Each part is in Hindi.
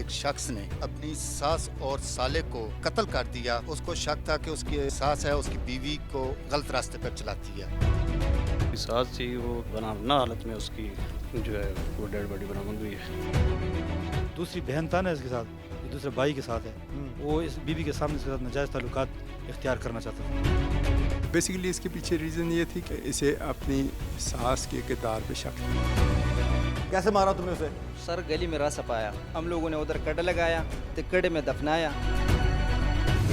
एक शख्स ने अपनी सास और साले को कत्ल कर दिया। उसको शक था कि उसकी सास है उसकी बीवी को गलत रास्ते पर चलाती है। सास थी वो बना हालत में उसकी जो है वो डेड बॉडी बरामद हुई है। दूसरी बहन था ना इसके साथ, ये दूसरे भाई के साथ है, वो इस बीवी के सामने इसके साथ नाजायज़ ताल्लुकात इख्तियार करना चाहता था। बेसिकली इसके पीछे रीज़न ये थी कि इसे अपनी सास के किरदार पे शक था। कैसे मारा तुमने उसे? सर गली में रास्ता पाया, हम लोगों ने उधर कड़ लगाया तो कड़े में दफनाया।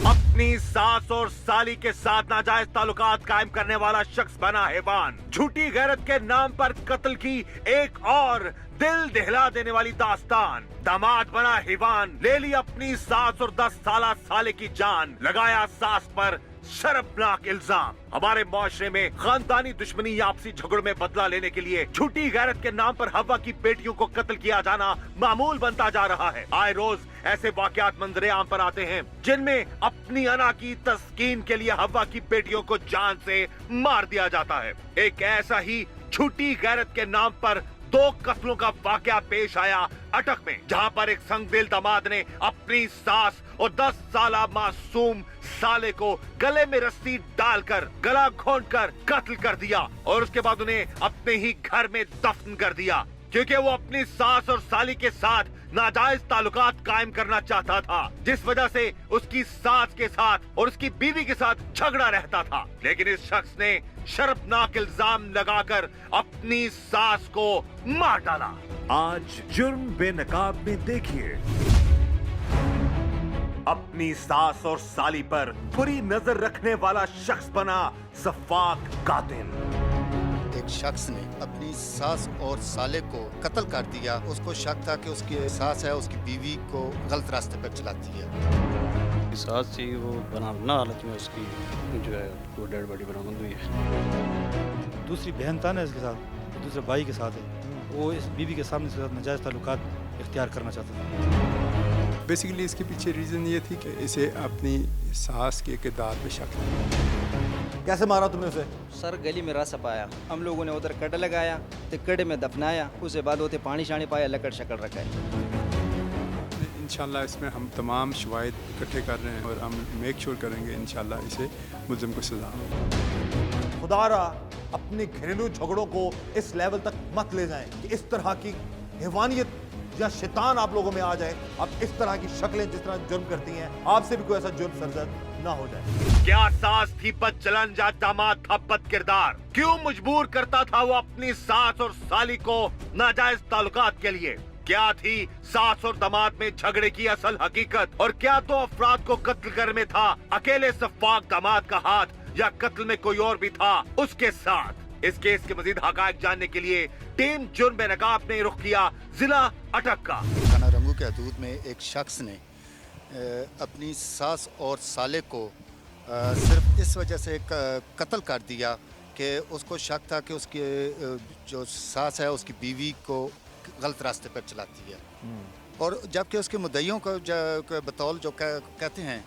अपनी सास और साली के साथ नाजायज ताल्लुकात कायम करने वाला शख्स बना हैवान। झूठी गैरत के नाम पर कत्ल की एक और दिल दहला देने वाली दास्तान। दामाद बना हैवान, ले ली अपनी सास और 10 साला साले की जान, लगाया सास पर शर्मनाक इल्जाम। हमारे मुआशरे में खानदानी दुश्मनी या आपसी झगड़ों में बदला लेने के लिए झूठी गैरत के नाम पर हवा की बेटियों को कत्ल किया जाना मामूल बनता जा रहा है। आए रोज ऐसे वाकयात मंजरे आम पर आते हैं जिनमें अपनी अना की तस्कीन के लिए हवा की बेटियों को जान से मार दिया जाता है। एक ऐसा ही झूठी गैरत के नाम पर 2 कत्लों का वाकया पेश आया अटक में, जहां पर एक संगदिल दामाद ने अपनी सास और 10 साला मासूम साले को गले में रस्सी डालकर गला घोंटकर कत्ल कर दिया और उसके बाद उन्हें अपने ही घर में दफन कर दिया, क्योंकि वो अपनी सास और साली के साथ नाजायज ताल्लुकात कायम करना चाहता था, जिस वजह से उसकी सास के साथ और उसकी बीवी के साथ झगड़ा रहता था। लेकिन इस शख्स ने शर्मनाक इल्जाम लगाकर अपनी सास को मार डाला। आज जुर्म बेनकाब में देखिए अपनी सास और साली पर बुरी नजर रखने वाला शख्स बना सफाक कातिल। एक शख्स ने अपनी सास और साले को कत्ल कर दिया। उसको शक था कि उसकी सास है उसकी बीवी को गलत रास्ते पर चलाती है। सास थी वो बना हालत में उसकी जो है वो डेड बॉडी बरामद हुई है। दूसरी बहन था ना इसके साथ, ये दूसरे भाई के साथ है, वो इस बीवी के सामने इसके साथ नाजायज़ ताल्लुकात इख्तियार करना चाहता था। बेसिकली इसके पीछे रीज़न ये थी कि इसे अपनी सास के किरदार पे शक था। कैसे मारा तुमने उसे? सर गली में रास्ता पाया, हम लोगों ने उधर कड़ लगाया तो कड़े में दफनाया। उसके बाद होते पानी शानी पाया, लकड़ शकड़ रखा है। इंशाल्लाह इसमें हम तमाम शवाहिद इकट्ठे कर रहे हैं और हम मेक श्योर करेंगे इंशाल्लाह इसे मुल्ज़िम को सज़ा हो। खुदारा अपने घरेलू झगड़ों को इस लेवल तक मत ले जाएं कि इस तरह की हैवानियत या शैतान आप लोगों में आ जाए। अब इस तरह की शक्लें जिस तरह जुर्म करती हैं, आपसे भी कोई ऐसा जुर्म सरजद ना हो जाए। क्या सास थी बदचलन या दामाद था बद किरदार? क्यों मजबूर करता था वो अपनी सास और साली को नाजायज ताल्लुकात के लिए? क्या थी सास और दामाद में झगड़े की असल हकीकत? और क्या 2 अफराद को कत्ल करने में था अकेले सफाक दामाद का हाथ या कत्ल में कोई और भी था उसके साथ? इस केस के मजीद हकायक जानने के लिए टीम जुर्म बेनकाब ने रुख किया जिला अटक का। थाना रंगू के हदूद में एक शख्स ने अपनी सास और साले को सिर्फ इस वजह से कत्ल कर दिया कि उसको शक था कि उसकी जो सास है उसकी बीवी को गलत रास्ते पर चलाती है। और जबकि उसके मुद्दइयों को बतौल जो कहते हैं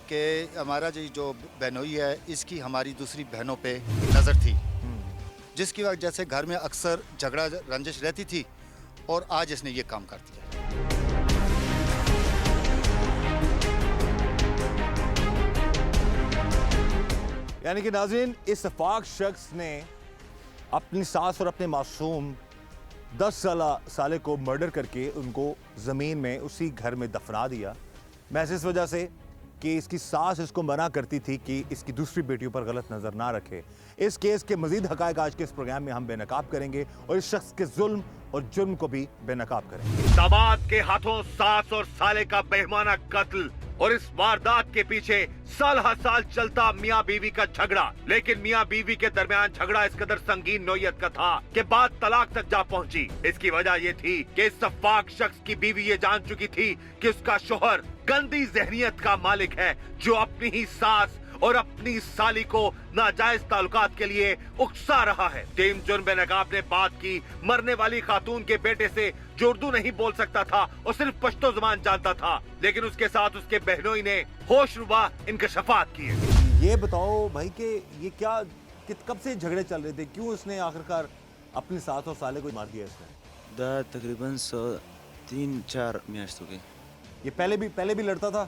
कि हमारा जो बहनोई है इसकी हमारी दूसरी बहनों पे नज़र थी, जिसकी वजह से घर में अक्सर झगड़ा रंजिश रहती थी और आज इसने ये काम कर दिया। यानी कि नाज़रीन, इस सफाक शख्स ने अपनी सास और अपने मासूम 10 साले को मर्डर करके उनको ज़मीन में उसी घर में दफना दिया, महज इस वजह से कि इसकी सास इसको मना करती थी कि इसकी दूसरी बेटियों पर गलत नज़र ना रखे। इस केस के मजीद हकायक आज के इस प्रोग्राम में हम बेनकाब करेंगे और इस शख्स के जुल्म और जुर्म को भी बेनकाब करेंगे। दामाद के हाथों सास और साले का बेहमाना कत्ल और इस वारदात के पीछे साल हर साल चलता मियाँ बीवी का झगड़ा। लेकिन मियाँ बीवी के दरमियान झगड़ा इस कदर संगीन नौयत का था कि बात तलाक तक जा पहुँची। इसकी वजह ये थी कि इस सफाक शख्स की बीवी ये जान चुकी थी कि उसका शोहर गंदी जहनियत का मालिक है, जो अपनी ही सास और अपनी साली को नाजायज ताल्लुकात के लिए उकसा रहा है। टीम जुर्म बेनकाब ने बात की मरने वाली खातून के बेटे से, जो उर्दू नहीं बोल सकता था और सिर्फ पश्तो ज़बान जानता था, लेकिन उसके साथ उसके बहनोई ने होशरुबा इंकशाफात किए। ये बताओ भाई कि ये क्या कब से झगड़े चल रहे थे? क्यों उसने आखिरकार अपनी सास और साले को मार दिया इसने? तकरीबन 3-4 म्याश हो गए। ये पहले भी लड़ता था?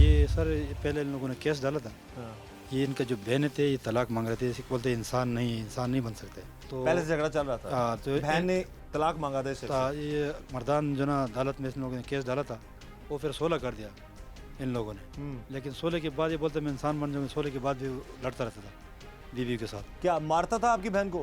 ये सर पहले इन लोगों ने केस डाला था, ये इनका जो बहनें थे ये तलाक मांग रहे थे, इसे बोलते इंसान नहीं बन सकते. तो पहले से झगड़ा चल रहा था? हाँ, तो बहन ने तलाक मांगा था इससे? ये मर्दान जो ना अदालत में इन लोगों ने केस डाला था, वो फिर 16 कर दिया इन लोगों ने. लेकिन 16 के बाद ये बोलते मैं इंसान बन जाऊँगा. 16 के बाद भी लड़ता रहता था बीवी के साथ. क्या मारता था आपकी बहन को?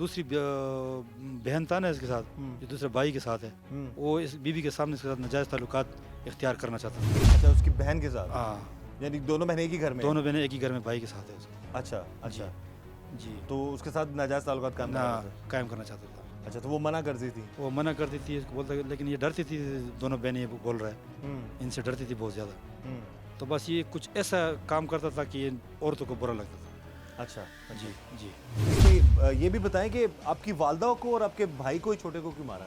दूसरी बहन था ना इसके साथ, जो दूसरे भाई के साथ है, वो इस बीवी के सामने इसके साथ नाजायज़ ताल्लुकात इख्तियार करना चाहता था. अच्छा, उसकी बहन के साथ? हाँ, यानी दोनों बहनें एक ही घर में? दोनों बहनें एक ही घर में भाई के साथ है उसके. अच्छा जी, तो उसके साथ नाजायज ताल्लुकात कायम करना चाहता था. अच्छा, तो वो मना करती थी? वो मना करती थी, इसको बोलता, लेकिन ये डरती थी. दोनों बहनें ये बोल रहा है, इनसे डरती थी बहुत ज़्यादा. तो बस ये कुछ ऐसा काम करता था कि औरतों को बुरा लगता था. अच्छा जी जी. इसमें ये भी बताएं कि आपकी वालदा को और आपके भाई को ही छोटे को क्यों मारा?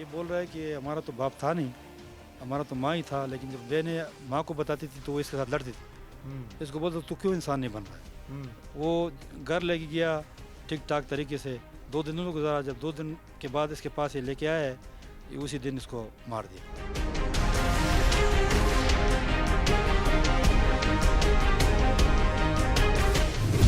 ये बोल रहा है कि हमारा तो बाप था नहीं, हमारा तो माँ ही था, लेकिन जब बहनें माँ को बताती थी तो वो इसके साथ लड़ती थी. इसको बोलते तू क्यों इंसान नहीं बन रहा है. वो घर लेके गया ठीक ठाक तरीके से, 2 दिन गुजारा. जब 2 दिन के बाद इसके पास ये लेके आया है, उसी दिन इसको मार दिया.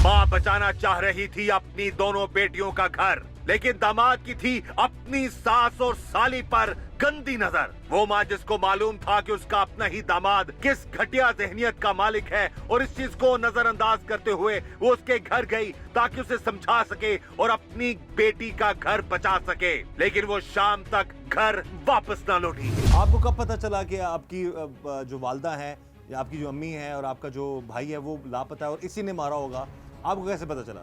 मां बचाना चाह रही थी अपनी दोनों बेटियों का घर, लेकिन दामाद की थी अपनी सास और साली पर गंदी नजर. वो मां जिसको मालूम था कि उसका अपना ही दामाद किस घटिया ज़हनियत का मालिक है और इस चीज को नजरअंदाज करते हुए वो उसके घर गई ताकि उसे समझा सके और अपनी बेटी का घर बचा सके, लेकिन वो शाम तक घर वापस ना लौटी. आपको कब पता चला कि आपकी जो वालदा है या आपकी जो अम्मी है और आपका जो भाई है वो लापता है और इसी ने मारा होगा? आपको कैसे पता चला?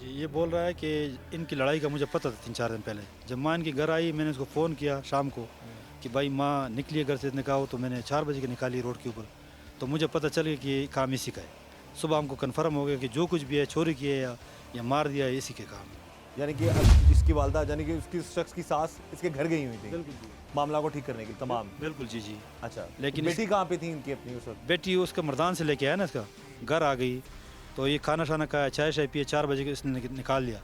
जी, ये बोल रहा है कि इनकी लड़ाई का मुझे पता था 3-4 दिन पहले. जब माँ इनके घर आई मैंने उसको फ़ोन किया शाम को कि भाई माँ निकली घर से निकाहो, तो मैंने 4 बजे के निकाली रोड के ऊपर. तो मुझे पता चल गया कि काम इसी का है. सुबह हमको कन्फर्म हो गया कि जो कुछ भी है चोरी की है या मार दिया है इसी के काम. यानी कि अब इसकी वालदा यानी कि उसकी शख्स की सास इसके घर गई हुई थी बिल्कुल मामला को ठीक करने के लिए तमाम? बिल्कुल जी जी. अच्छा, लेकिन बेटी कहाँ पे थी इनकी अपनी उस वक्त? बेटी उसका मर्दान से लेके आया ना, इसका घर आ गई तो ये खाना शाना खाया, चाय शाय पिए, 4 बजे इसने निकाल लिया.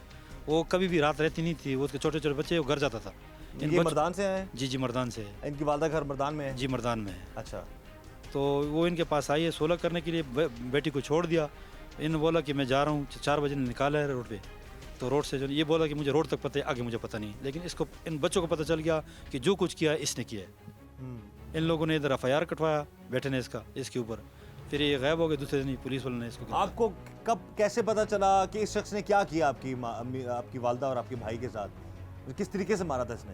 वो कभी भी रात रहती नहीं थी, वो उसके छोटे छोटे बच्चे वो घर जाता था. ये मर्दान से आए? जी जी मर्दान से. इनकी वालदा घर मर्दान में है? जी मर्दान में है. अच्छा, तो वो इनके पास आई है 16 करने के लिए. बेटी को छोड़ दिया. इन्होंने बोला कि मैं जा रहा हूँ, 4 बजे निकाला है रोड पे. तो रोड से जो ये बोला कि मुझे रोड तक पता है, आगे मुझे पता नहीं. लेकिन इसको इन बच्चों को पता चल गया कि जो कुछ किया है इसने किया है. इन लोगों ने इधर FIR कटवाया बेटे ने इसके ऊपर. फिर ये गायब हो गए. दूसरे दिन पुलिस वालों ने इसको. आपको कब कैसे पता चला कि इस शख्स ने क्या किया आपकी वालदा और आपके भाई के साथ? किस तरीके से मारा था इसने?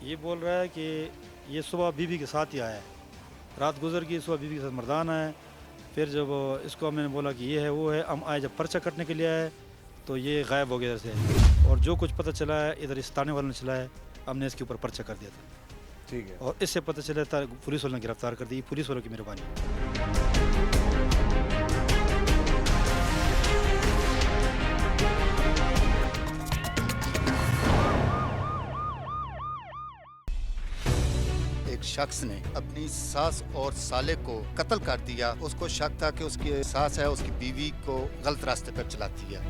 ये बोल रहा है कि ये सुबह बीवी के साथ ही आया है. रात गुजर गई, सुबह बीवी के साथ मर्दान आया. फिर जब इसको मैंने बोला कि ये है वो है, हम आए जब पर्चा कटने के लिए आए तो ये गायब हो गया इधर से. और जो कुछ पता चला है इधर इस थाने वालों ने चला है, हमने इसके ऊपर पर्चा कर दिया था. ठीक है. और इससे पता चला था पुलिस वालों ने गिरफ्तार कर दी. पुलिस वालों की मेहरबानी. शख्स ने अपनी सास और साले को कत्ल कर दिया. उसको शक था कि उसकी सास है उसकी बीवी को गलत रास्ते पर चलाती है.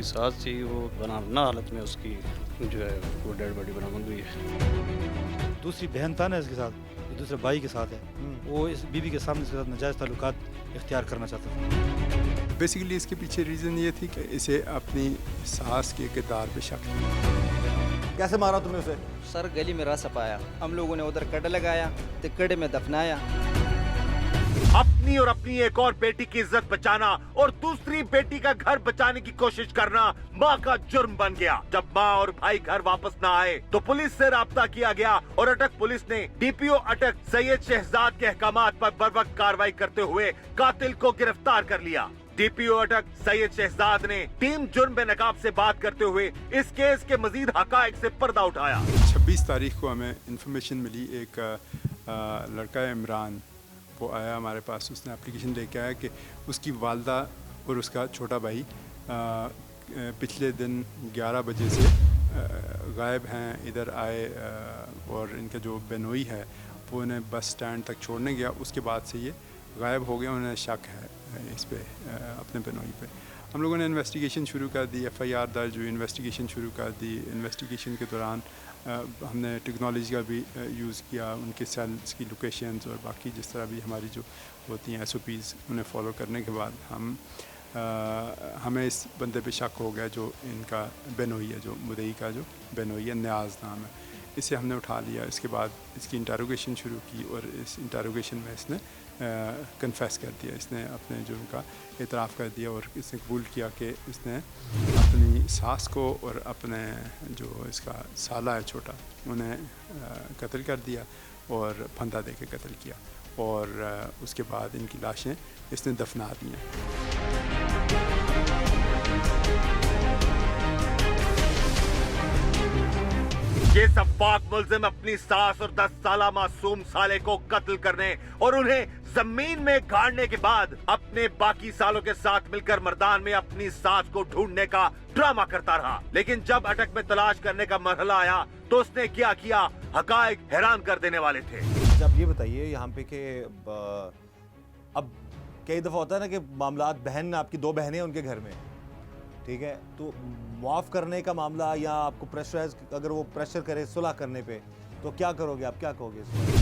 सास थी वो बना हालत में उसकी जो है वो डेड बॉडी बरामद हुई है. दूसरी बहन था ना इसके साथ, जो दूसरे भाई के साथ है, वो इस बीवी के सामने से नाजायज़ ताल्लुकात इख्तियार करना चाहता था। बेसिकली इसके पीछे रीज़न ये थी कि इसे अपनी सास के किरदार पे शक था। कैसे मारा तुमने उसे? सर गली में रास्ता पाया, हम लोगों ने उधर कड़ लगाया तो कड़े में दफनाया। अपनी और अपनी एक और बेटी की इज्जत बचाना और दूसरी बेटी का घर बचाने की कोशिश करना माँ का जुर्म बन गया। जब माँ और भाई घर वापस न आए तो पुलिस से राब्ता किया गया और अटक पुलिस ने डीपीओ अटक सैयद शहजाद के अहकामात पर बर्वक्त कार्रवाई करते हुए कातिल को गिरफ्तार कर लिया। डीपीओ अटक सैयद शहजाद ने टीम जुर्म बे नकाब से बात करते हुए इस केस के मजीद हकायक से पर्दा उठाया। 26 तारीख को हमें इंफॉर्मेशन मिली, एक लड़का इमरान वो आया हमारे पास, उसने एप्लीकेशन लेके आया कि उसकी वालदा और उसका छोटा भाई पिछले दिन 11 बजे से गायब हैं। इधर आए और इनका जो बेनोई है वो उन्हें बस स्टैंड तक छोड़ने गया, उसके बाद से ये गायब हो गया। उन्हें शक है इस पे, अपने बेनोई पे। हम लोगों ने इन्वेस्टिगेशन शुरू कर दी, FIR दर्ज हुई, इन्वेस्टिगेशन शुरू कर दी। इन्वेस्टिगेशन के दौरान हमने टेक्नोलॉजी का भी यूज़ किया, उनके सेल्स की लोकेशंस और बाकी जिस तरह भी हमारी जो होती हैं SOPs उन्हें फॉलो करने के बाद हमें इस बंदे पे शक हो गया जो इनका बेनोई है, जो मुदई का जो बेनोई है, न्याज नाम है। इसे हमने उठा लिया। इसके बाद इसकी इंटरोगेशन शुरू की और इस इंटरोगेशन में इसने कन्फेस कर दिया, इसने अपने जुर्म का एतराफ़ कर दिया और इसने कबूल किया कि इसने अपनी सास को और अपने जो इसका साला है छोटा उन्हें कत्ल कर दिया और फंदा दे के कत्ल किया और उसके बाद इनकी लाशें इसने दफना दी हैं। ये सफाक मुल्जिम अपनी सास और 10 साला मासूम साले को कत्ल करने और उन्हें जमीन में गाड़ने के बाद अपने बाकी सालों के साथ मिलकर मर्दान में अपनी सास को ढूंढने का ड्रामा करता रहा। लेकिन जब अटक में तलाश करने का मरहला आया तो उसने क्या किया, हकायक हैरान कर देने वाले थे। जब ये बताइए यहाँ पे कि अब कई दफ़ा होता है ना कि मामलात, बहन आपकी 2 बहनें उनके घर में, ठीक है, तो माफ़ करने का मामला या आपको प्रेशराइज, अगर वो प्रेशर करे सुलह करने पे तो क्या करोगे आप, क्या कहोगे इसमें?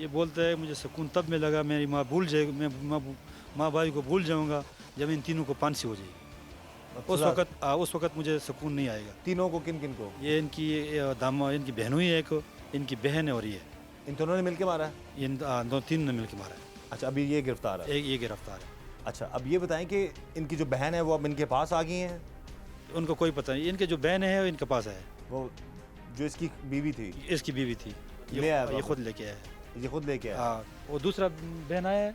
ये बोलता है मुझे सुकून तब मिलेगा मेरी माँ भूल जाएगी, मैं माँ भाई को भूल जाऊंगा जब इन तीनों को फांसी हो जाएगी। उस वक्त मुझे सुकून नहीं आएगा। तीनों को किन किन को? ये इनकी दामा, इनकी बहनों ही है, एक इनकी बहन है और ये इन दोनों ने मिलके मारा है? इन 2-3 ने मिलकर मारा है। अच्छा, अभी ये गिरफ्तार है? एक ये गिरफ्तार है। अच्छा, अब ये बताएं कि इनकी जो बहन है वो अब इनके पास आ गई हैं? उनको कोई पता नहीं, इनके जो बहन है वो इनके पास है। वो जो इसकी बीवी थी? इसकी बीवी थी, ले आया ये खुद लेके आया। ये खुद लेके आया? हाँ, वो दूसरा बहन आया है,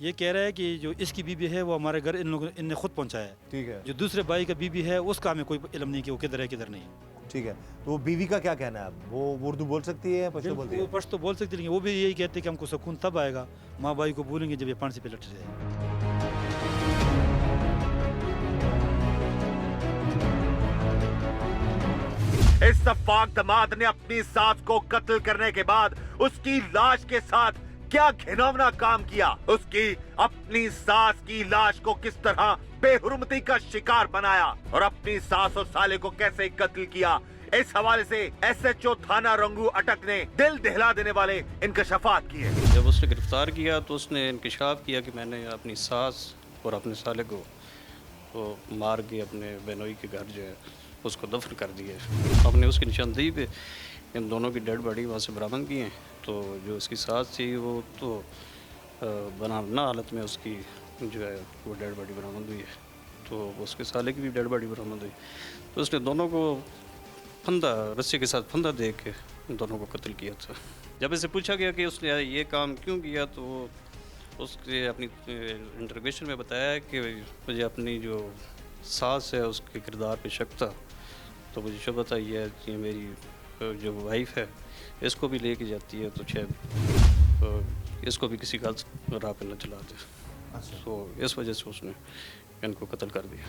ये कह रहा है कि जो इसकी बीबी है वो हमारे घर इनने खुद पहुंचाया है। ठीक है। जो दूसरे भाई का बीबी है उसका हमें कोई इल्म नहीं कि वो किधर है किधर नहीं। ठीक है, तो वो बीवी का क्या कहना है? वो उर्दू बोल सकती है, पश्तो बोलती है? वो पश्तो बोल सकती है, लेकिन वो भी यही कहते हैं कि हमको सुकून तब आएगा माँ भाई को भूलेंगे जब ये फांसी पे लट जाए। इस सफाक दमाद ने अपनी सास को कत्ल करने के बाद उसकी लाश के साथ क्या घिनौना काम किया, उसकी अपनी सास की लाश को किस तरह बेहुरमती का शिकार बनाया और अपनी सास और साले को कैसे कत्ल किया, इस हवाले से SHO थाना रंगू अटक ने दिल दहला देने वाले इंकशाफात किए। जब उसने गिरफ्तार किया तो उसने इंकशाफ किया कि मैंने अपनी सास और अपने साले को मार के अपने बेनोई के घर जो है उसको दफन कर दिया। हमने उसकी निशानदेही पे इन दोनों की डेड बॉडी वहाँ से बरामद की हैं। तो जो उसकी सास थी वो तो बनाना हालत में उसकी जो है वो डेड बॉडी बरामद हुई है, तो उसके साले की भी डेड बॉडी बरामद हुई। तो उसने दोनों को फंदा, रस्सी के साथ फंदा दे के दोनों को कत्ल किया था। जब इसे पूछा गया कि उसने ये काम क्यों किया तो उसके अपनी इंटरोगेशन में बताया कि मुझे अपनी जो सास है उसके किरदार पे शक था, तो मुझे शुबा था ये मेरी जो वाइफ है इसको भी लेके जाती है, तो शायद इसको भी किसी गलत राह पे न चला दे। तो इस वजह से उसने इनको कत्ल कर दिया।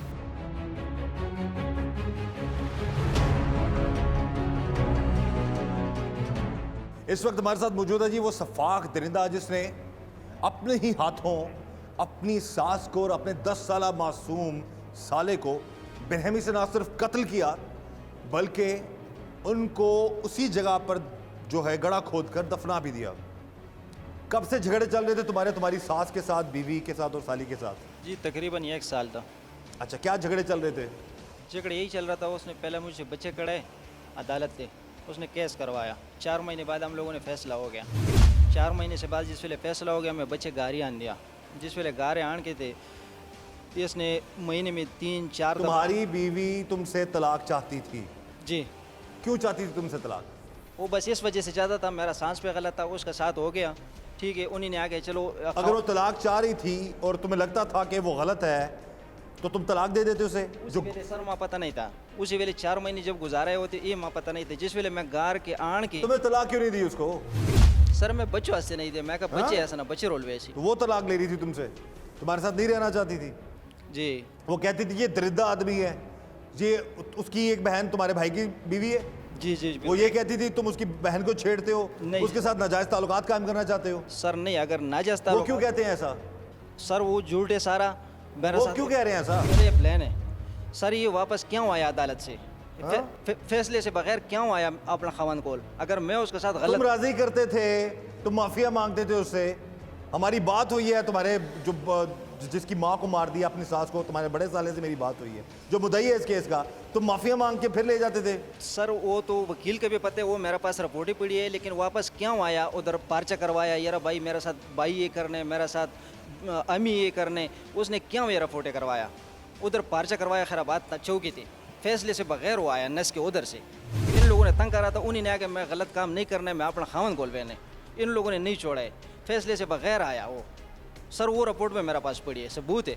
इस वक्त हमारे साथ मौजूद है जी वो सफाक दरिंदा जिसने अपने ही हाथों अपनी सास को और अपने 10 साला मासूम साले को बेरहमी से ना सिर्फ कत्ल किया बल्कि उनको उसी जगह पर जो है गड़ा खोद कर दफना भी दिया। कब से झगड़े चल रहे थे तुम्हारी सास के साथ, बीवी के साथ और साली के साथ? जी तकरीबन 1 साल था। अच्छा, क्या झगड़े चल रहे थे? झगड़े यही चल रहा था, उसने पहले मुझसे बच्चे कढ़ाए अदालत से, उसने केस करवाया। 4 महीने बाद हम लोगों ने फैसला हो गया। 4 महीने से बाद जिस वेले फैसला हो गया मैं बच्चे गारी आन दिया। जिस वेले गारे आन के थे इसने महीने में 3-4 तुम्हारी बीवी तुमसे तलाक चाहती थी? जी। क्यों चाहती थी तुमसे तलाक? वो बस इस वजह से चाहता था, मेरा सांस पे गलत था, उसका साथ हो गया, ठीक है। उन्हीं ने आके चलो अगर वो तलाक चाह रही थी और तुम्हें लगता था कि वो गलत है तो तुम तलाक दे देते उसे? उसी वेले सर माँ पता नहीं था, उसी वेले 4 महीने जब गुजारे होते ये माँ पता नहीं थे। जिस वेले मैं गार के आन के तुम्हें तलाक क्यों नहीं दी उसको? सर मैं बच्चों हंसते नहीं थे, मैं कहा बच्चे ऐसा ना बच्चे रोल वैसी। तो वो तलाक ले रही थी तुमसे, तुम्हारे साथ नहीं रहना चाहती थी? जी। वो कहती थी ये दरिद्र आदमी है, ये उसकी एक बहन तुम्हारे भाई की बीवी है। जी जी वो ये कहती थी तुम उसकी बहन को छेड़ते हो, नहीं। उसके साथ नाजायज ताल्लुकात कायम करना चाहते हो। सर नहीं, अगर नाजायज वो क्यों कहते हैं ऐसा? सर वो झूठ है सारा। मेरा वो साथ क्यों कह रहे हैं ऐसा? ये प्लान है सर। ये वापस क्यों आया अदालत से? फैसले से बगैर क्यों आया अपना खवान कोल? अगर मैं उसके साथ तुम गलत राजी करते थे, तुम माफिया मांगते थे उससे। हमारी बात हुई है, तुम्हारे जो जिसकी माँ को मार दिया अपनी सास को, तुम्हारे बड़े साले से मेरी बात हुई है, जो मुद्दई है इस केस का, तुम माफिया मांग के फिर ले जाते थे। सर वो तो वकील के भी पते, वो मेरे पास रिपोर्ट ही पड़ी है, लेकिन वापस क्यों आया? उधर पर्चा करवाया, यार भाई मेरे साथ भाई ये करने, मेरे साथ अम्मी ये करने, उसने क्यों ये रिपोर्टें करवाया? उधर पर्चा करवाया, खैर बात चौकी थी, फैसले से बगैर वो आया नस के उधर से। इन लोगों ने तंग करा था, उन्हीं ने आके मैं गलत काम नहीं करना है, मैं अपना खावन गोल बहने, इन लोगों ने नहीं छोड़ा है, फैसले से बगैर आया वो। सर वो रिपोर्ट में मेरे पास पड़ी है, सबूत है।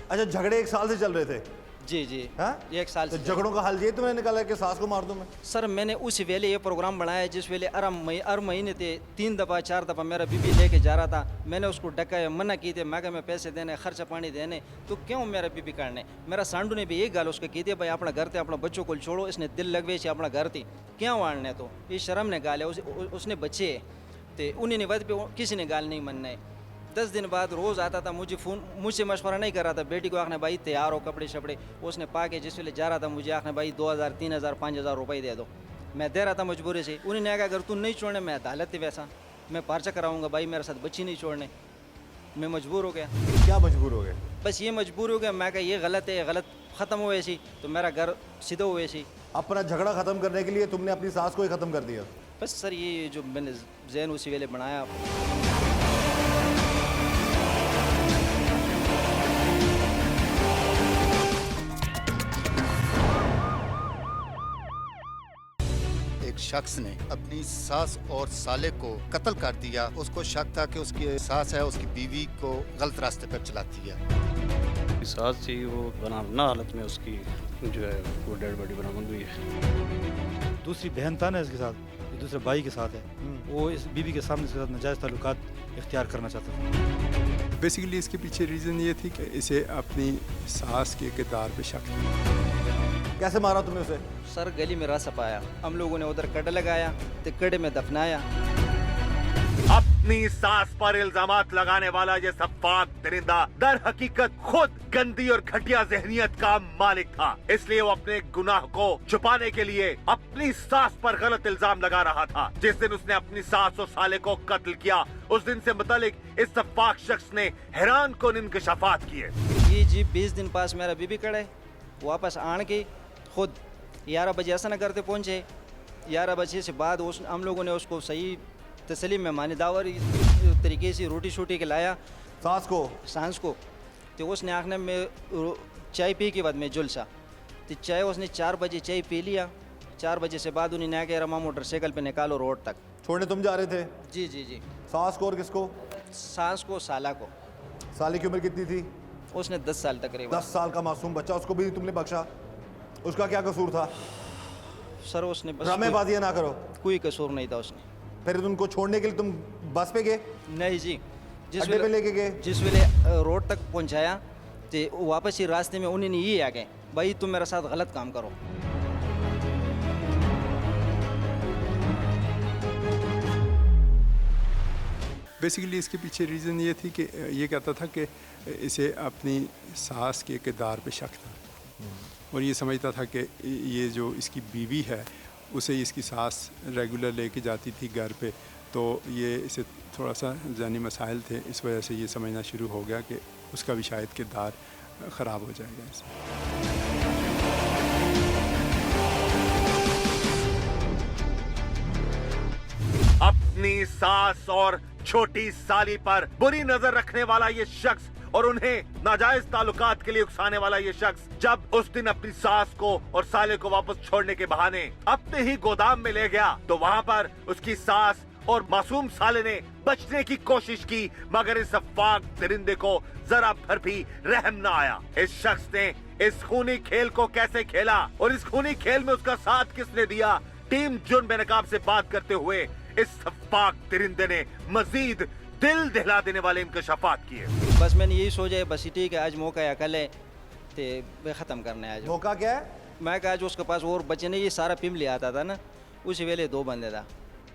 अच्छा, झगड़े 1 साल से चल रहे थे? जी जी। हाँ? 1 साल तो से। झगड़ों का हल ये तुमने निकाला कि सास को मार दूं मैं? सर मैंने उस वेले ये प्रोग्राम बनाया जिस वेले हर महीने थे 3 दफ़ा 4 दफ़ा मेरा बीबी लेके जा रहा था। मैंने उसको डकाया, मना की थी, मैं मैं पैसे देने, खर्चा पानी देने, तो क्यों मेरा बीबी करने? मेरा सांडू ने भी एक गाल उसको की थी, भाई अपना घर थे, अपना बच्चों को छोड़ो, इसने दिल लगवे से अपना घर थी, क्यों वाड़ने? तो ये शर्म ने गाल है, उसने बच्चे थे, उन्हीं ने वद पे किसी ने गाल नहीं मनना है। 10 दिन बाद रोज़ आता था, मुझे फ़ोन, मुझसे मशवरा नहीं कर रहा था, बेटी को आखने भाई तैयार हो कपड़े शपड़े, उसने पा के जिस वेले जा रहा था मुझे आखने भाई 2000 3000 5000 रुपये दे दो। मैं दे रहा था मजबूरी से। उन्हीं ने कहा अगर तू नहीं छोड़ने मैं अदालत है वैसा, मैं पर्चा कराऊंगा भाई, मेरे साथ बच्ची नहीं छोड़ने। मैं मजबूर हो गया। क्या मजबूर हो गए? बस ये मजबूर हो गया, मैं कहा ये गलत है, ये गलत, ख़त्म हो ऐसी, तो मेरा घर सीधा हो ऐसी। अपना झगड़ा खत्म करने के लिए तुमने अपनी सास को ही खत्म कर दिया? बस सर ये जो मैंने जहन उसी वेले बनाया। शख्स ने अपनी सास और साले को कत्ल कर दिया। उसको शक था कि उसकी सास है उसकी बीवी को गलत रास्ते पर चलाती है। सास थी वो बना हालत में उसकी जो है वो डेड बॉडी बरामद हुई है। दूसरी बहन था ना इसके साथ, ये दूसरे भाई के साथ है, वो इस बीवी के सामने इसके साथ नाजायज़ ताल्लुकात इख्तियार करना चाहता था। बेसिकली इसके पीछे रीज़न ये थी कि इसे अपनी सास के किरदार पे शक था। कैसे मारा तुमने उसे? सर गली में रास्ता पाया, हम लोगों ने उधर कड़ लगाया तो कड़े में दफनाया। अपनी सास पर इल्जामात लगाने वाला ये सफाक दरिंदा दर हकीकत खुद गंदी और घटिया जहनियत का मालिक था। इसलिए वो अपने गुनाह को छुपाने के लिए अपनी सास पर गलत इल्जाम लगा रहा था। जिस दिन उसने अपनी सास और साले को कत्ल किया, उस दिन से मुतालिक इस सफाक शख्स ने हैरान कुन इंकशाफात किए। ये जी 20 दिन पास मेरा बीबी कड़े, वापस आन के खुद 11 बजे ऐसा नगर पे पहुँचे। 11 बजे से बाद हम लोगों ने उसको सही तसलीम में मानीदावर तरीके से रोटी शोटी खिलाया सास को। तो उसने आखने में चाय पी के बाद में जुलसा, तो चाय उसने 4 बजे चाय पी लिया। 4 बजे से बाद उन्हें आके रमा मोटरसाइकिल पे निकालो रोड तक छोड़ने तुम जा रहे थे? जी जी जी। सास को और किसको? सास को, साला को। साले की उम्र कितनी थी? उसने 10 साल तकरीबन। 10 साल का मासूम बच्चा, उसको भी तुमने बख्शा? उसका क्या कसूर था? सर उसने बस ड्रामेबाजियां ना करो। कोई कसूर नहीं था उसने। फिर उनको छोड़ने के लिए तुम बस पे गए? नहीं जी, अड्डे पे लेके गए? जिस वेले रोड तक पहुंचाया तो वापस ही रास्ते में उन्होंने ये आ गए, भाई तुम मेरे साथ गलत काम करो। बेसिकली इसके पीछे रीज़न ये थी कि ये कहता था कि इसे अपनी सास के किरदार पे शक था और ये समझता था कि ये जो इसकी बीवी है उसे इसकी सास रेगुलर लेके जाती थी घर पे, तो ये इसे थोड़ा सा जानी मसाइल थे, इस वजह से ये समझना शुरू हो गया कि उसका भी शायद किरदार ख़राब हो जाएगा इससे। अपनी सास और छोटी साली पर बुरी नजर रखने वाला ये शख्स और उन्हें नाजायज ताल्लुकात के लिए उकसाने वाला ये शख्स जब उस दिन अपनी सास को और साले को वापस छोड़ने के बहाने अपने ही गोदाम में ले गया तो वहाँ पर उसकी सास और मासूम साले ने बचने की कोशिश की, मगर इस अफाक दरिंदे को जरा भर भी रहम न आया। इस शख्स ने इस खूनी खेल को कैसे खेला और इस खूनी खेल में उसका साथ किसने दिया, टीम जुर्म बेनकाब से बात करते हुए इस अफाक दरिंदे ने मजीद दिल दहला देने वाले इंकशाफात किए। बस मैंने यही सोचा बस ठीक है, आज मौका है, कल है तो ख़त्म करने आज। मौका क्या है? मैं कहा आज उसके पास और बच्चे नहीं, ये सारा पिम ले आता था ना, उसी वेले 2 बंदे था।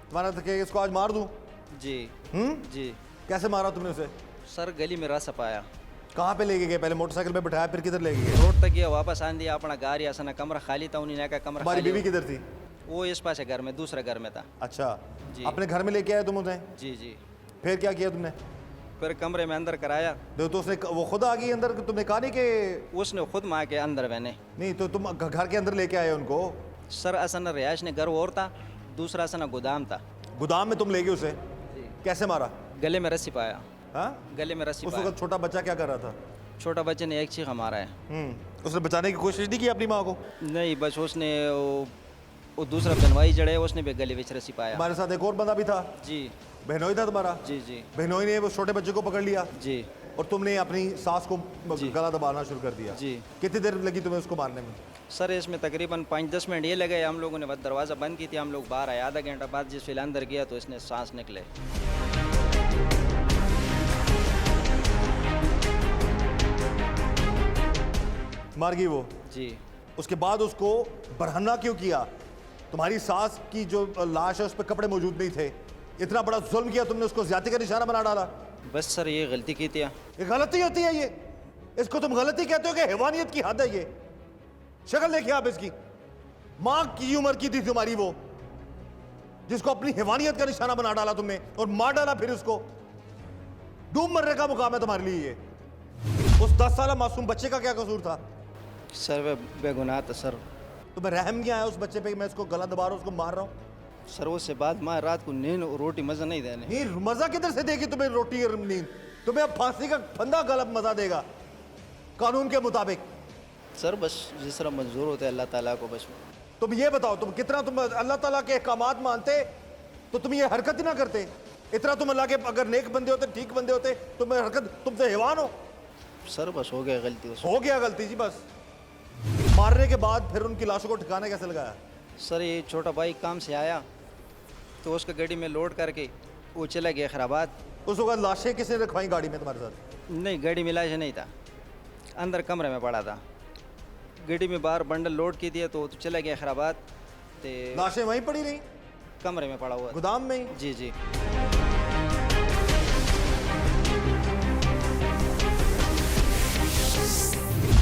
तुम्हारा तो क्या इसको आज मार दूं? जी जी। कैसे मारा तुमने उसे? सर गली में रास्ता पाया। कहाँ पे लेके गए? पहले मोटरसाइकिल पे बिठाया, फिर किधर ले गए? रोड तक गया, वापस आन दिया, अपना घर या सना कमरा खाली था, उन्हीं ने कहा कमरा तुम्हारी खाली बीवी हो। किधर थी? वो इस पास घर में, दूसरे घर में था। अच्छा जी। अपने घर में लेके आए तुम उन्हें? जी जी। फिर क्या किया तुमने? फिर कमरे में अंदर कराया। तो उसने वो खुद आ गई अंदर? तुमने कहा नहीं कि उसने खुद माँ के अंदर बहने? नहीं, तो तुम घर के अंदर लेके आए उनको? सर असन रिहायश ने घर और था, दूसरा असन गोदाम था। गोदाम में तुम ले गए उसे? कैसे मारा? गले में रस्सी पाया। हाँ, गले में रस्सी उस पाया। वक्त छोटा बच्चा क्या कर रहा था? छोटा बच्चे ने एक चीख मारा है। उसने बचाने की कोशिश नहीं की अपनी माँ को? नहीं, बस उसने वो दूसरा बनवाई जड़े, उसने भी गले में रस्सी पाया। हमारे साथ एक और बंदा भी था? जी। बहनोई था तुम्हारा? जी जी। बहनोई ने वो छोटे बच्चे को पकड़ लिया जी। और तुमने अपनी सास को जी। गला दबाना शुरू कर दिया? जी। कितनी देर लगी तुम्हें उसको मारने में? सर इसमें तकरीबन 5-10 मिनट ये लगे। हम लोगों ने बस दरवाज़ा बंद की थी, हम लोग बाहर आए, आधा घंटा बाद जिस वेले अंदर गया तो इसने सांस निकले। मार गई वो? जी। उसके बाद उसको बरहना क्यों किया? तुम्हारी सास की जो लाश है उस पर कपड़े मौजूद नहीं थे, इतना बड़ा जुल्म किया तुमने, उसको ज्यादती का निशाना बना डाला। बस सर ये गलती की थी। ये गलती होती है, ये इसको तुम गलती कहते हो कि हैवानियत की हद है ये? शक्ल देखिए आप इसकी, माँ की उम्र की थी तुम्हारी वो, जिसको अपनी हैवानियत का निशाना बना डाला तुमने और मार डाला फिर उसको। डूब मरने का मुकाम है तुम्हारे लिए ये। उस 10 साल मासूम बच्चे का क्या कसूर था? सर वे बेगुनाह था सर। तुम्हें रहम नहीं आया उस बच्चे पे कि मैं इसको गला दबा रहा हूँ, उसको मार रहा हूँ? सर उससे बाद माँ रात को नींद रोटी मज़ा नहीं देने। नहीं, मजा किधर से देगी तुम्हें रोटी और नींद? तुम्हें अब फांसी का फंदा गलत मजा देगा कानून के मुताबिक। सर बस जिस तरह मंजूर होता है अल्लाह ताला को। बस तुम ये बताओ, तुम कितना तुम अल्लाह ताला के अहकामात मानते तो तुम ये हरकत ही ना करते। इतना तुम अल्लाह के अगर नेक बंदे होते, ठीक बंदे होते, तुम हरकत, तुम तो हैवान हो। सर बस हो गया गलती उससे। हो गया गलती जी बस। मारने के बाद फिर उनकी लाशों को ठिकाने कैसे लगाया? सर ये छोटा भाई काम से आया तो उसका गाड़ी में लोड करके वो चला गया खैराबाद। उस वक्त लाशें किसने रखवाई गाड़ी में तुम्हारे साथ? नहीं, गाड़ी में लाश नहीं था, अंदर कमरे में पड़ा था। गाड़ी में बाहर बंडल लोड की दिया तो चला गया खैराबाद। तो लाशें वहीं पड़ी रही कमरे में पड़ा हुआ। गोदाम में ही? जी जी।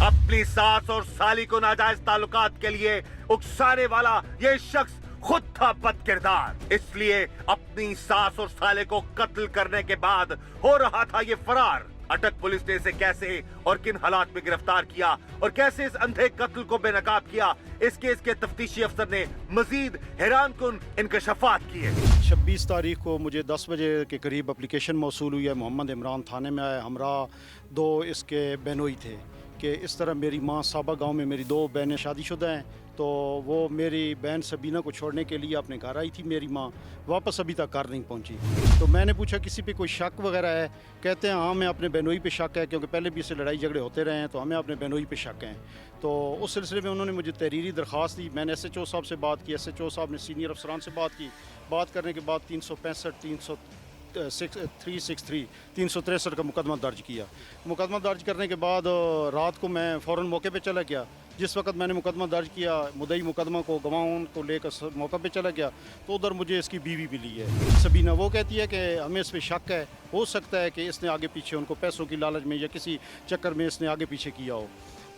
अपनी सास और साली को नाजायज ताल्लुकात के लिए उकसाने वाला ये शख्स खुद था बदकिरदार, इसलिए अपनी सास और साले को कत्ल करने के बाद हो रहा था ये फरार। अटक पुलिस ने इसे कैसे और किन हालात में गिरफ्तार किया और कैसे इस अंधे कत्ल को बेनकाब किया, इस केस के तफ्तीशी अफसर ने मजीद हैरानकुन इंकशाफात किए। 26 तारीख को मुझे 10 बजे के करीब एप्लीकेशन मौसूल हुई है। मोहम्मद इमरान थाने में आए, हमरा 2 इसके बेनोई थे कि इस तरह मेरी माँ साबा गांव में मेरी 2 बहनें शादीशुदा हैं, तो वो मेरी बहन सबीना को छोड़ने के लिए अपने घर आई थी। मेरी माँ वापस अभी तक घर नहीं पहुंची। तो मैंने पूछा किसी पे कोई शक वगैरह है? कहते हैं हाँ, हमें अपने बहनोई पे शक है, क्योंकि पहले भी इससे लड़ाई झगड़े होते रहे हैं, तो हमें अपने बहनोई पे शक हैं। तो उस सिलसिले में उन्होंने मुझे तहरीरी दरख्वास्त दी। मैंने SHO साहब से बात की, SHO साहब ने सीनियर अफसरान से बात की। बात करने के बाद 365, 363 का मुकदमा दर्ज किया। मुकदमा दर्ज करने के बाद रात को मैं फ़ौरन मौके पे चला गया। जिस वक्त मैंने मुकदमा दर्ज किया, मुद्दई मुकदमा को गवाहों को लेकर मौके पे चला गया, तो उधर मुझे इसकी बीवी मिली है सबीना। वो कहती है कि हमें इस पर शक है, हो सकता है कि इसने आगे पीछे उनको पैसों की लालच में या किसी चक्कर में इसने आगे पीछे किया हो।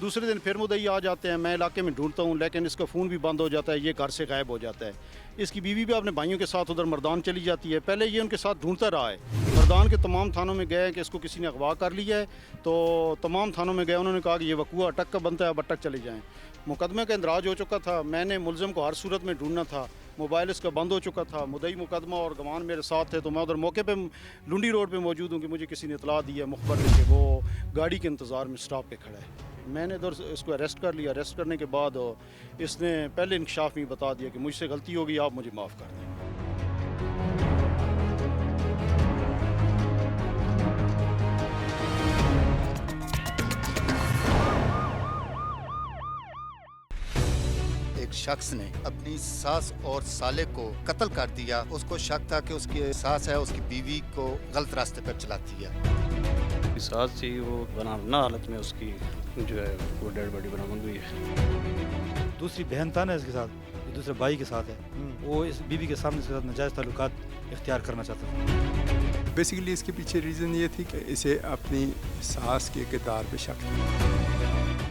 दूसरे दिन फिर मुद्दई आ जाते हैं, मैं इलाके में ढूंढता हूँ, लेकिन इसका फ़ोन भी बंद हो जाता है, ये घर से गायब हो जाता है। इसकी बीवी भी अपने भाइयों के साथ उधर मर्दान चली जाती है। पहले ये उनके साथ ढूंढता रहा है, मर्दान के तमाम थानों में गए कि इसको किसी ने अगवा कर लिया है, तो तमाम थानों में गए, उन्होंने कहा कि ये वकूआ अटक का बनता है, अब अटक चले जाएँ। मुकदमे का इंदराज हो चुका था, मैंने मुलज़िम को हर सूरत में ढूंढना था, मोबाइल इसका बंद हो चुका था, मुद्दई मुकदमा और गवान मेरे साथ थे, तो मैं उधर मौके पे लुंडी रोड पे मौजूद हूँ कि मुझे किसी ने इतला दी है मुखबर ने कि वो गाड़ी के इंतज़ार में स्टॉप पे खड़ा है। मैंने इधर इसको अरेस्ट कर लिया। अरेस्ट करने के बाद इसने पहले इंकशाफ में बता दिया कि मुझसे गलती होगी, आप मुझे माफ़ कर दें। एक शख्स ने अपनी सास और साले को कत्ल कर दिया। उसको शक था कि उसकी सास है उसकी बीवी को गलत रास्ते पर चलाती है। सास थी वो बना हालत में उसकी जो है वो डेड बॉडी बरामद हुई है। दूसरी बहन था ना इसके साथ, जो दूसरे भाई के साथ है, वो इस बीवी के सामने इसके साथ नाजायज़ ताल्लुकात इख्तियार करना चाहता था। बेसिकली इसके पीछे रीज़न ये थी कि इसे अपनी सास के किरदार पे शक था।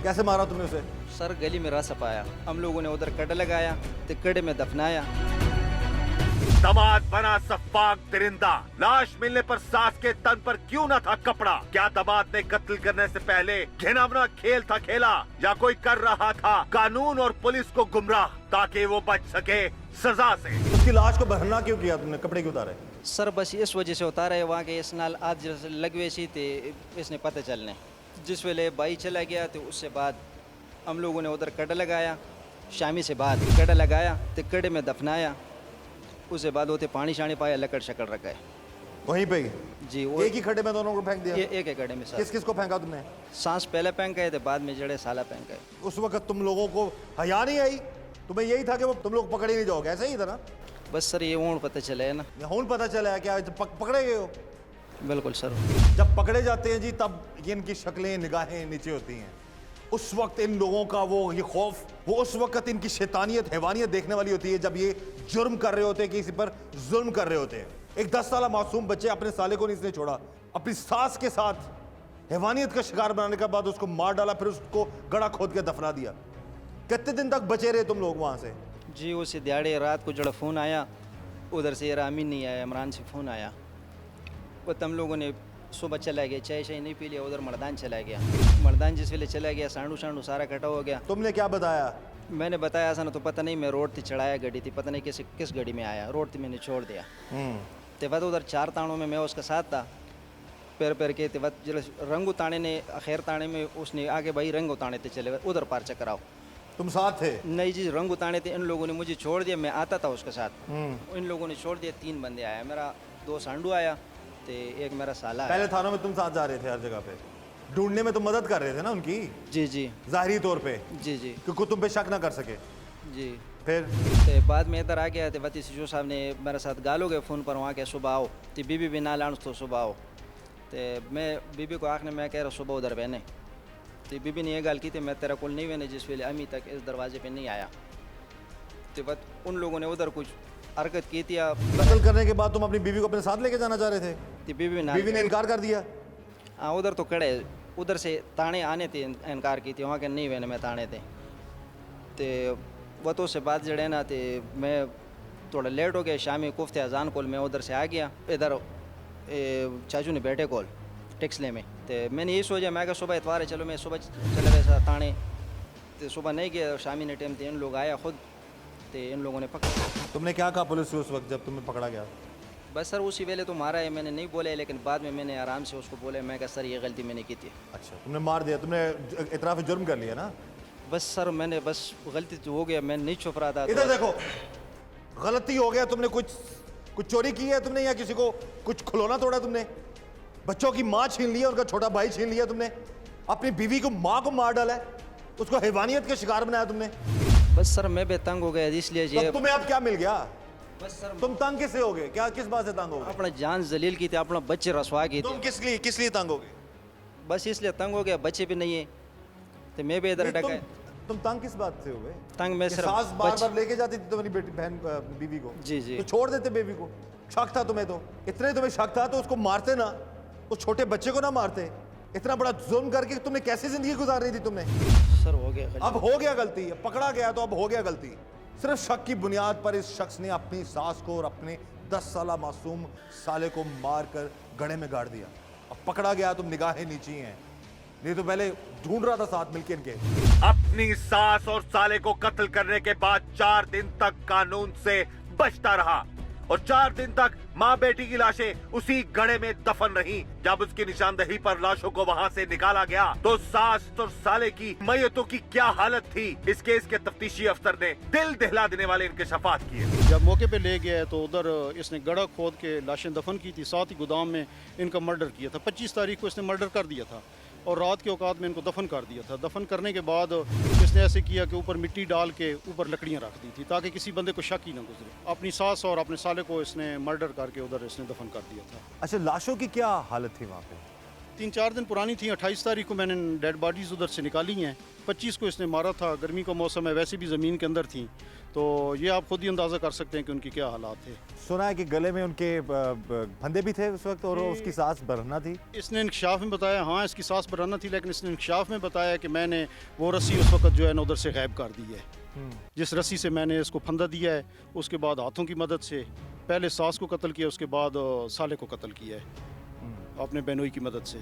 कैसे मारा तुमने उसे? सर गली में रास्ता पाया, हम लोगों ने उधर कड़ लगाया, तो कड़े में दफनाया। दामाद बना सफाक दरिंदा। लाश मिलने पर सास के तन पर क्यों न था कपड़ा? क्या दामाद ने कत्ल करने से पहले घिनौना खेल था खेला, या कोई कर रहा था कानून और पुलिस को गुमराह ताकि वो बच सके सजा से? उसकी लाश को बहरना क्यों किया तुमने? कपड़े क्यों उतारे? सर बस इस वजह से उतारा है, वहाँ के इस नाल आज लगवे सी थे, इसने पता चलने। जिस वेले भाई चला गया तो उससे बाद हम लोगों ने उधर कड़ लगाया, शामी से बाद कड़ लगाया तो कड़े में दफनाया। उसके बाद होते पानी शानी पाया, लकड़ शकड़ रखा है वहीं पे ही? जी वो एक ही खड्डे में दोनों को फेंक दिया? एक एक कड़े में सर। किस किस को फेंका तुमने? सांस पहले फेंक गए थे, बाद में जड़े साला फेंक गए। उस वक्त तुम लोगों को हया नहीं आई? तुम्हें यही था कि वो तुम लोग पकड़े नहीं जाओगे, ऐसा ही था ना? बस सर ये ऊँट पता चले है ना। हूँ पता चला है क्या पकड़े गए हो? बिल्कुल सर। जब पकड़े जाते हैं जी तब ये इनकी शक्लें निगाहें नीचे होती हैं। उस वक्त इन लोगों का वो ये खौफ, वो उस वक्त इनकी शैतानियत हैवानियत देखने वाली होती है जब ये जुर्म कर रहे होते हैं, किसी पर जुल्म कर रहे होते हैं। एक 10 साल मासूम बच्चे, अपने साले को नहीं इसने छोड़ा, अपनी सास के साथ हैवानियत का शिकार बनाने के बाद उसको मार डाला, फिर उसको गड़ा खोद के दफना दिया। कितने दिन तक बचे रहे तुम लोग वहाँ से? जी उस दिहाड़े रात को जड़ा फ़ोन आया उधर से, रामीन नहीं आया, इमरान से फ़ोन आया। वो हम लोगों ने सुबह चला गया, चाय शाय नहीं पी लिया, उधर मर्दान चला गया। मर्दान जिस वेले चला गया, सांडू सांडू सारा कटा हो गया। तुमने क्या बताया? मैंने बताया था ना, तो पता नहीं, मैं रोड थी चढ़ाया गाड़ी थी, पता नहीं किस गाड़ी में आया, रोड थी मैंने छोड़ दिया। ते बाद उधर 4 ताणों में मैं उसके साथ था, पैर के ते बाद जब रंग उताने ने खैर ताने में उसने आगे भाई रंग उताने थे चले उधर पार चकराओ। तुम साथ थे? नहीं जी, रंग उताने थे, इन लोगों ने मुझे छोड़ दिया, मैं आता था उसके साथ, इन लोगों ने छोड़ दिया। 3 बंदे आया, मेरा 2 सांडू आया तो एक मेरा साला। पहले थानों में तुम साथ जा रहे थे हर जगह पे, ढूंढने में तुम मदद कर रहे थे ना उनकी? जी जी जाहिरी तौर पे। जी जी क्योंकि तुम पे शक ना कर सके। जी फिर तो बाद में इधर आ गया तो वती सीजो साहब ने मेरे साथ गालो गए फ़ोन पर, वहाँ के सुबह आओ, तो बीबी भी ना लान तो सुबह आओ। तो मैं बीबी को आखने मैं कह रहा सुबह उधर बहने, तो बीबी ने ये गाल की थी मैं तेरा कुल नहीं बहने जिस वेले अमी तक इस दरवाजे पे नहीं आया। तो बस उन लोगों ने उधर कुछ हरकत की थी। कत्ल करने के बाद तुम अपनी बीवी को अपने साथ लेके जाना चाह रहे थे? तो बीबी ने इनकार कर दिया? हाँ उधर तो कड़े, उधर से ताने आने थे, इनकार की थी, वहाँ के नहीं बहने में ताने थे। तो वह तो से बात जड़े ना, तो मैं थोड़ा लेट हो गया, शामी कुफ्ते अजान कोल मैं उधर से आ गया इधर चाचू ने बैठे कोल टेक्सले में। तो मैंने ये सोचा मैं सुबह इतवार है, चलो मैं सुबह चले वैसा ताने। तो सुबह नहीं गया, शामी ने टाइम थे, इन लोग आया खुद, तो इन लोगों ने पकड़ा। तुमने क्या कहा पुलिस से उस वक्त जब तुम्हें पकड़ा गया? बस सर उसी वेले तो मारा है, मैंने नहीं बोला है, लेकिन बाद में मैंने आराम से उसको बोला, मैं कहा सर ये गलती मैंने की थी। अच्छा, तुमने मार दिया, तुमने इतराफ जुर्म कर लिया ना? बस सर मैंने बस गलती तो हो गया, मैं नहीं छुप रहा था। इधर देखो, गलती हो गया, तुमने कुछ चोरी की है तुमने, या किसी को कुछ खिलौना तोड़ा तुमने, बच्चों की माँ छीन ली है, उनका छोटा भाई छीन लिया तुमने, अपनी बीवी को, माँ को मार डाला है, उसको हैवानियत के शिकार बनाया तुमने। बस सर मैं भी तंग हो गया, इसलिए ये तुम्हें अब क्या मिल गया? बस सर तुम तंग किससे हो गए? क्या किस बात से तंग हो गए? अपना जान जलील की थी, अपना बच्चे रसवा की तुम थी, किस लिए तंग हो गए? बस इसलिए तंग हो गया, बच्चे भी नहीं है तो मैं भी इधर नहीं, डका। तुम तंग किस बात से हो गए? तंग मैं कि सिर्फ सास बार लेके जाती थी तुम्हारी बेटी बहन बीवी को, जी जी तो छोड़ देते बेबी को। शक था तुम्हें, तो इतने तुम्हें शक था तो उसको मारते ना, उस छोटे बच्चे को ना मारते। इतना बड़ा जुल्म करके तुमने कैसी जिंदगी गुजारनी थी तुमने? सर हो गया गलती। अब हो गया गलती, पकड़ा गया तो अब हो गया गलती। सिर्फ शक की बुनियाद पर इस शख्स ने अपनी सास को और अपने 10 साला मासूम साले को मार कर गड्ढे में गाड़ दिया। अब पकड़ा गया तो निगाहें नीची हैं, नहीं तो पहले ढूंढ रहा था साथ मिलके इनके। अपनी सास और साले को कत्ल करने के बाद 4 दिन तक कानून से बचता रहा और 4 दिन तक माँ बेटी की लाशें उसी गड्ढे में दफन रहीं। जब उसकी निशानदेही पर लाशों को वहाँ से निकाला गया तो सास और साले की मैयतों की क्या हालत थी, इस केस के तफ्तीशी अफसर ने दिल दहला देने वाले इंकशाफात किए। जब मौके पे ले गया तो उधर इसने गड्ढा खोद के लाशें दफन की थी, साथ ही गोदाम में इनका मर्डर किया था। 25 तारीख को इसने मर्डर कर दिया था और रात के औकात में इनको दफन कर दिया था। दफन करने के बाद इसने ऐसे किया कि ऊपर मिट्टी डाल के ऊपर लकड़ियां रख दी थी ताकि किसी बंदे को शक ही ना गुजरे। अपनी सास और अपने साले को इसने मर्डर करके उधर इसने दफन कर दिया था। अच्छा, लाशों की क्या हालत थी वहाँ पे? 3-4 दिन पुरानी थी। 28 तारीख को मैंने डेड बॉडीज उधर से निकाली हैं। 25 को इसने मारा था। गर्मी का मौसम है, वैसे भी ज़मीन के अंदर थी, तो ये आप खुद ही अंदाज़ा कर सकते हैं कि उनकी क्या हालात थे। सुना है कि गले में उनके फंदे भी थे उस वक्त और उसकी सास बरहना थी। इसने इंकशाफ में बताया, हाँ इसकी सास बरहना थी, लेकिन इसने इंकशाफ में बताया कि मैंने वो रस्सी उस वक्त जो है ना उधर से गायब कर दी है। जिस रस्सी से मैंने इसको फंदा दिया है, उसके बाद हाथों की मदद से पहले सास को कत्ल किया, उसके बाद साले को कत्ल किया है अपने बहनोई की मदद से।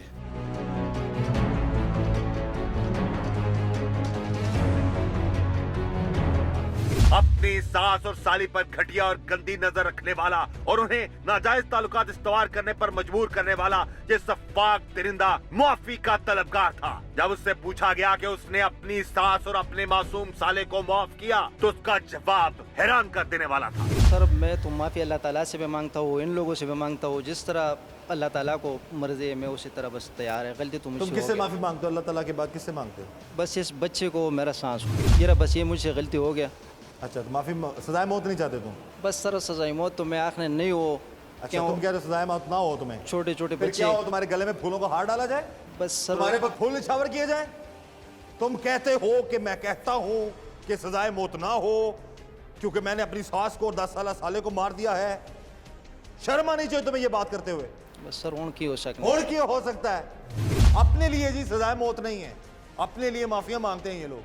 अपनी सास और साली पर घटिया और गंदी नजर रखने वाला और उन्हें नाजायज ताल्लुकात इस्तवार करने पर मजबूर करने वाला ये सफाक दरिंदा मुआफी का तलबगार था। जब उससे पूछा गया कि उसने अपनी सास और अपने मासूम साले को माफ किया तो उसका जवाब हैरान कर देने वाला था। सर मैं तो माफ़ी अल्लाह ताला से भी मांगता हूँ, इन लोगों से भी मांगता हूँ, जिस तरह अल्लाह ताला को मर्जी है मैं उसी तरह बस तैयार है। गलती तुम तुम किससे माफी मांगते हो? अल्लाह ताला के बाद किससे मांगते हो? बस इस बच्चे को, मेरा सांस ये बस ये मुझसे गलती हो गया। अच्छा, तो माफी, सजाए मौत नहीं चाहते तुम? बस सर सजाई मौत तो मैं आखने नहीं हो। अच्छा, तुम कह रहे हो सजाए मौत ना हो तुम्हें? छोटे छोटे फिर बच्चे क्या हो, तुम्हारे गले में फूलों का हार डाला जाए? बस सर तुम्हारे पर फूल निछावर किए जाए? तुम कहते हो कि मैं कहता हूँ कि सजाए मौत ना हो क्योंकि मैंने अपनी सास को और 10 साला साले को मार दिया है। शर्म आनी चाहिए तुम्हें ये बात करते हुए। बस सर उन की हो सकता और क्यों हो सकता है? अपने लिए जी सजाए मौत नहीं है, अपने लिए माफिया मांगते हैं ये लोग,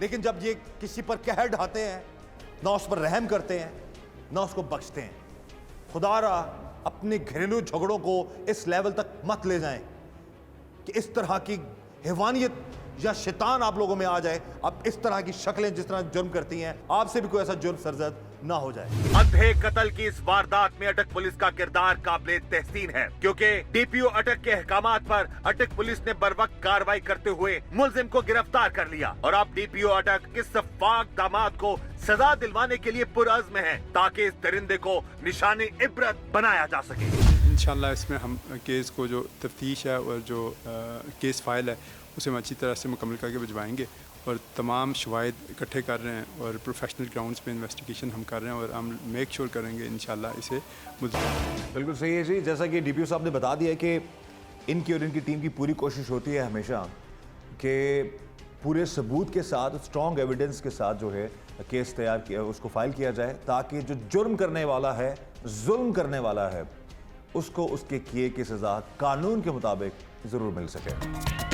लेकिन जब ये किसी पर कहर ढाते हैं ना उस पर रहम करते हैं ना उसको बख्शते हैं। खुदारा अपने घरेलू झगड़ों को इस लेवल तक मत ले जाएं कि इस तरह की हैवानियत या शैतान आप लोगों में आ जाए। अब इस तरह की शक्लें जिस तरह जुर्म करती हैं, आपसे भी कोई ऐसा जुर्म सरजद ना हो जाए। अंधे कत्ल की इस वारदात में अटक पुलिस का किरदार काबिले तहसीन है क्योंकि डीपीओ अटक के अहकामात पर अटक पुलिस ने बरवक्त कार्रवाई करते हुए मुलजिम को गिरफ्तार कर लिया और अब डीपीओ अटक इस सफाक दामाद को सजा दिलवाने के लिए पुरअज़्म है ताकि इस दरिंदे को निशाने इबरत बनाया जा सके। इंशाल्लाह इसमें हम केस को जो तफ्तीश है और जो केस फाइल है उसे हम अच्छी तरह से मुकम्मल करके भिजवाएंगे और तमाम शवाहिद इकट्ठे कर रहे हैं और प्रोफेशनल ग्राउंड्स पे इन्वेस्टिगेशन हम कर रहे हैं और हम मेक श्योर करेंगे इंशाल्लाह इसे बिल्कुल सही है जी। जैसा कि डीपीओ साहब ने बता दिया कि इनकी और इनकी टीम की पूरी कोशिश होती है हमेशा कि पूरे सबूत के साथ, स्ट्रॉन्ग एविडेंस के साथ जो है केस तैयार किया, उसको फाइल किया जाए ताकि जो जुर्म करने वाला है, जुल्म करने वाला है, उसको उसके किए की सज़ा कानून के मुताबिक ज़रूर मिल सके।